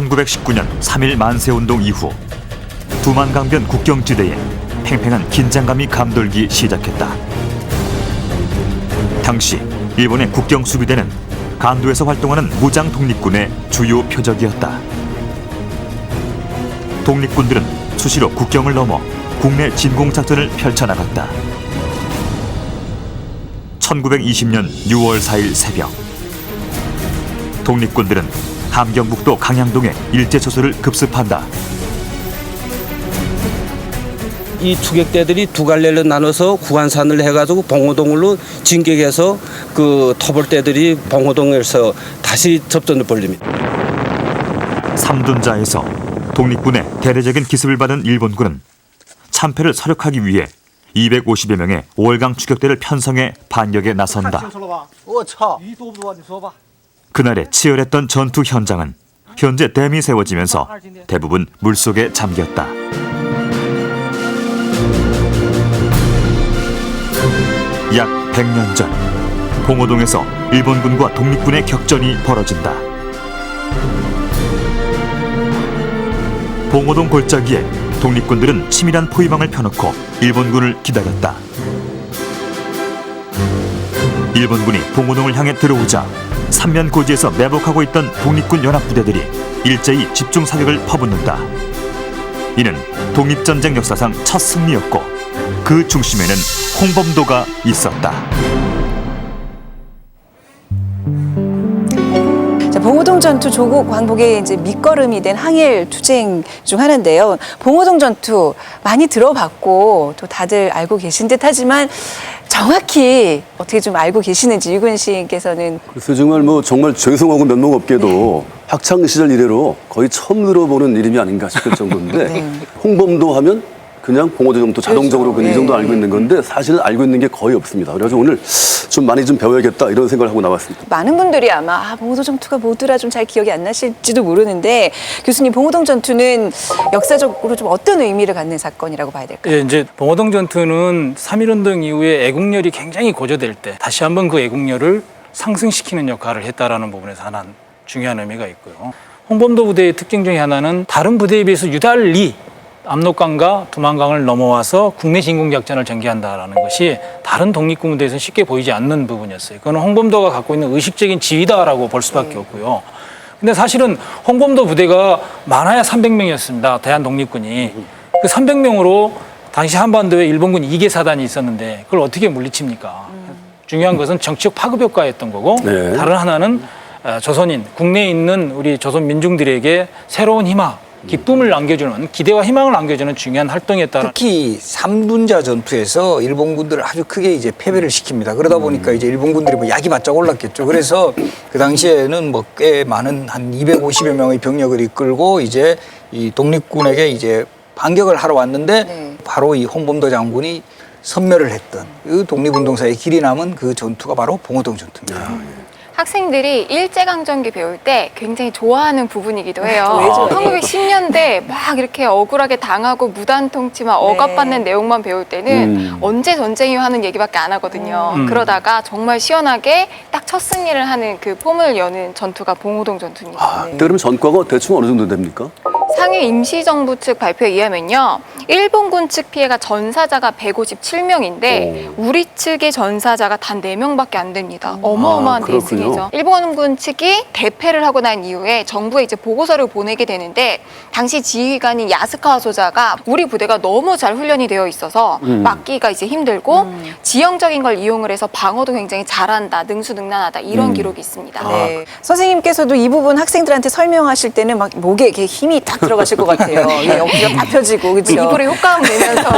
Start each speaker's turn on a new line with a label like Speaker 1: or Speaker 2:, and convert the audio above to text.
Speaker 1: 1919년 3.1 만세운동 이후 두만강변 국경지대에 팽팽한 긴장감이 감돌기 시작했다. 당시 일본의 국경수비대는 간도에서 활동하는 무장 독립군의 주요 표적이었다. 독립군들은 수시로 국경을 넘어 국내 진공작전을 펼쳐나갔다. 1920년 6월 4일 새벽, 독립군들은 함경북도 강양동에 일제초소를 급습한다.
Speaker 2: 이 투격대들이 두 갈래로 나눠서 구간산을 해가지고 봉오동으로 진격해서 그 토벌대들이 봉오동에서 다시 접전을 벌립니다.
Speaker 1: 삼둔자에서 독립군의 대대적인 기습을 받은 일본군은 참패를 서력하기 위해 250여 명의 5월강 추격대를 편성해 반격에 나선다. 그날의 치열했던 전투 현장은 현재 댐이 세워지면서 대부분 물속에 잠겼다. 약 100년 전 봉오동에서 일본군과 독립군의 격전이 벌어진다. 봉오동 골짜기에 독립군들은 치밀한 포위망을 펴놓고 일본군을 기다렸다. 일본군이 봉오동을 향해 들어오자 삼면고지에서 매복하고 있던 독립군 연합부대들이 일제히 집중 사격을 퍼붓는다. 이는 독립전쟁 역사상 첫 승리였고 그 중심에는 홍범도가 있었다.
Speaker 3: 봉오동 전투 조국 광복의 이제 밑거름이 된 항일 투쟁 중 하나인데요. 봉오동 전투 많이 들어봤고 또 다들 알고 계신 듯하지만 정확히 어떻게 좀 알고 계시는지 유근씨께서는.
Speaker 4: 그래서 정말 죄송하고 면목없게도 학창 시절 이래로 거의 처음 들어보는 이름이 아닌가 싶을 정도인데
Speaker 3: 네.
Speaker 4: 홍범도 하면 그냥 봉오동 전투 자동적으로
Speaker 3: 그렇죠.
Speaker 4: 이 정도 알고 있는 건데 사실은 알고 있는 게 거의 없습니다. 그래서 오늘 좀 많이 좀 배워야겠다 이런 생각을 하고 나왔습니다.
Speaker 3: 많은 분들이 아마 봉오동 전투가 뭐더라 좀 잘 기억이 안 나실지도 모르는데 교수님, 봉오동 전투는 역사적으로 좀 어떤 의미를 갖는 사건이라고 봐야 될까요?
Speaker 5: 예, 이제 봉오동 전투는 3.1운동 이후에 애국열이 굉장히 고조될 때 다시 한번 그 애국열을 상승시키는 역할을 했다라는 부분에서 하나 중요한 의미가 있고요. 홍범도 부대의 특징 중에 하나는 다른 부대에 비해서 유달리 압록강과 두만강을 넘어와서 국내 진공작전을 전개한다는 것이 다른 독립군 부대에서는 쉽게 보이지 않는 부분이었어요. 그건 홍범도가 갖고 있는 의식적인 지위다라고 볼 수밖에 없고요. 근데 사실은 홍범도 부대가 많아야 300명이었습니다. 대한독립군이. 그 300명으로 당시 한반도에 일본군 2개 사단이 있었는데 그걸 어떻게 물리칩니까? 중요한 것은 정치적 파급 효과였던 거고
Speaker 4: 네.
Speaker 5: 다른 하나는 조선인, 국내에 있는 우리 조선 민중들에게 새로운 희망, 기쁨을 남겨주는, 기대와 희망을 남겨주는 중요한 활동이었다.
Speaker 6: 특히 삼분자 전투에서 일본군들을 아주 크게 이제 패배를 시킵니다. 그러다 보니까 이제 일본군들이 뭐 약이 바짝 올랐겠죠. 그래서 그 당시에는 뭐 꽤 많은 한 250여 명의 병력을 이끌고 이제 이 독립군에게 이제 반격을 하러 왔는데
Speaker 3: 네.
Speaker 6: 바로 이 홍범도 장군이 섬멸을 했던 그 독립운동사의 길이 남은 그 전투가 바로 봉오동 전투입니다.
Speaker 7: 학생들이 일제강점기 배울 때 굉장히 좋아하는 부분이기도 해요.
Speaker 3: 왜죠?
Speaker 7: 1910년대 막 이렇게 억울하게 당하고 무단 통치만 억압받는 내용만 배울 때는 언제 전쟁이 하는 얘기밖에 안 하거든요. 그러다가 정말 시원하게 딱 첫 승리를 하는 그 폼을 여는 전투가 봉오동 전투입니다.
Speaker 4: 아, 그때 그러면 전과가 대충 어느 정도 됩니까?
Speaker 7: 상해 임시정부 측 발표에 의하면요. 일본군 측 피해가 전사자가 157명인데 우리 측의 전사자가 단 4명밖에 안 됩니다. 어마어마한
Speaker 4: 그렇군요.
Speaker 7: 대승이죠. 일본군 측이 대패를 하고 난 이후에 정부에 이제 보고서를 보내게 되는데 당시 지휘관인 야스카와 소자가 우리 부대가 너무 잘 훈련이 되어 있어서 막기가 이제 힘들고 지형적인 걸 이용을 해서 방어도 굉장히 잘한다, 능수능란하다 이런 기록이 있습니다.
Speaker 3: 네. 선생님께서도 이 부분 학생들한테 설명하실 때는 막 목에 이렇게 힘이 딱 들어가실 것 같아요. 이 어깨가 다 펴지고, 그렇죠?
Speaker 7: 입으로 효과음 내면서